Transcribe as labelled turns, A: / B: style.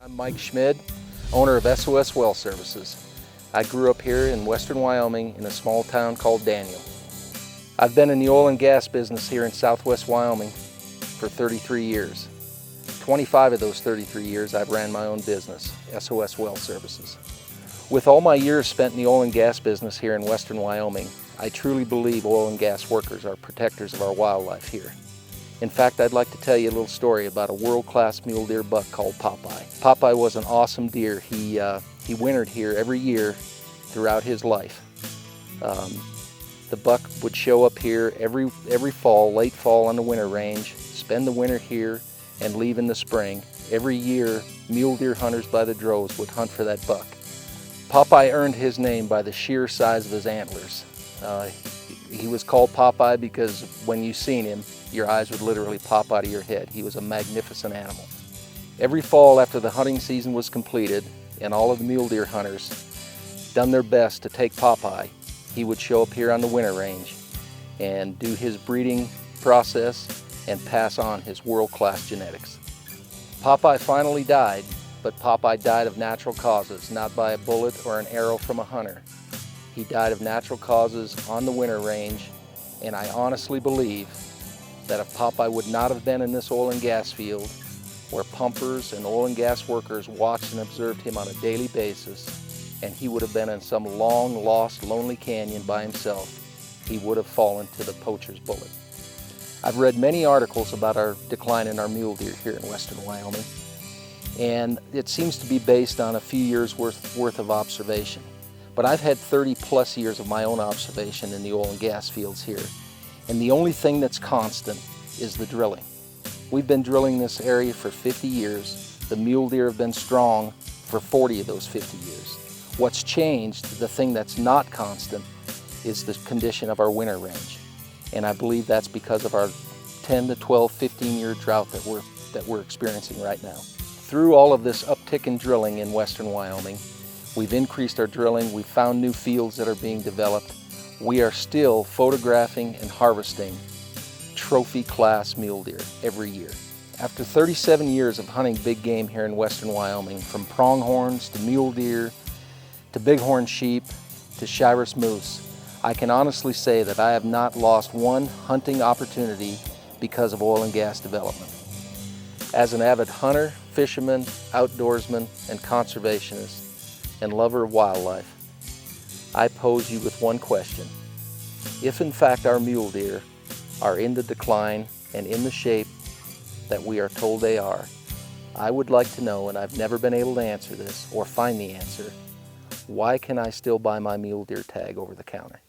A: I'm Mike Schmid, owner of SOS Well Services. I grew up here in western Wyoming in a small town called Daniel. I've been in the oil and gas business here in southwest Wyoming for 33 years. 25 of those 33 years I've ran my own business, SOS Well Services. With all my years spent in the oil and gas business here in western Wyoming, I truly believe oil and gas workers are protectors of our wildlife here. In fact, I'd like to tell you a little story about a world-class mule deer buck called Popeye. Popeye was an awesome deer. He wintered here every year throughout his life. The buck would show up here every fall, late fall on the winter range, spend the winter here, and leave in the spring. Every year, mule deer hunters by the droves would hunt for that buck. Popeye earned his name by the sheer size of his antlers. He was called Popeye because when you seen him, your eyes would literally pop out of your head. He was a magnificent animal. Every fall after the hunting season was completed and all of the mule deer hunters done their best to take Popeye, he would show up here on the winter range and do his breeding process and pass on his world-class genetics. Popeye finally died, but Popeye died of natural causes, not by a bullet or an arrow from a hunter. He died of natural causes on the winter range, and I honestly believe that if Popeye would not have been in this oil and gas field, where pumpers and oil and gas workers watched and observed him on a daily basis, and he would have been in some long lost lonely canyon by himself, he would have fallen to the poacher's bullet. I've read many articles about our decline in our mule deer here in western Wyoming, and it seems to be based on a few years worth of observation. But I've had 30+ years of my own observation in the oil and gas fields here. And the only thing that's constant is the drilling. We've been drilling this area for 50 years. The mule deer have been strong for 40 of those 50 years. What's changed, the thing that's not constant, is the condition of our winter range. And I believe that's because of our 10 to 12, 15-year drought that we're experiencing right now. Through all of this uptick in drilling in western Wyoming, we've increased our drilling, we've found new fields that are being developed. We are still photographing and harvesting trophy class mule deer every year. After 37 years of hunting big game here in western Wyoming, from pronghorns to mule deer to bighorn sheep to Shiras moose, I can honestly say that I have not lost one hunting opportunity because of oil and gas development. As an avid hunter, fisherman, outdoorsman, and conservationist, and lover of wildlife, I pose you with one question. If in fact our mule deer are in the decline and in the shape that we are told they are, I would like to know, and I've never been able to answer this or find the answer, why can I still buy my mule deer tag over the counter?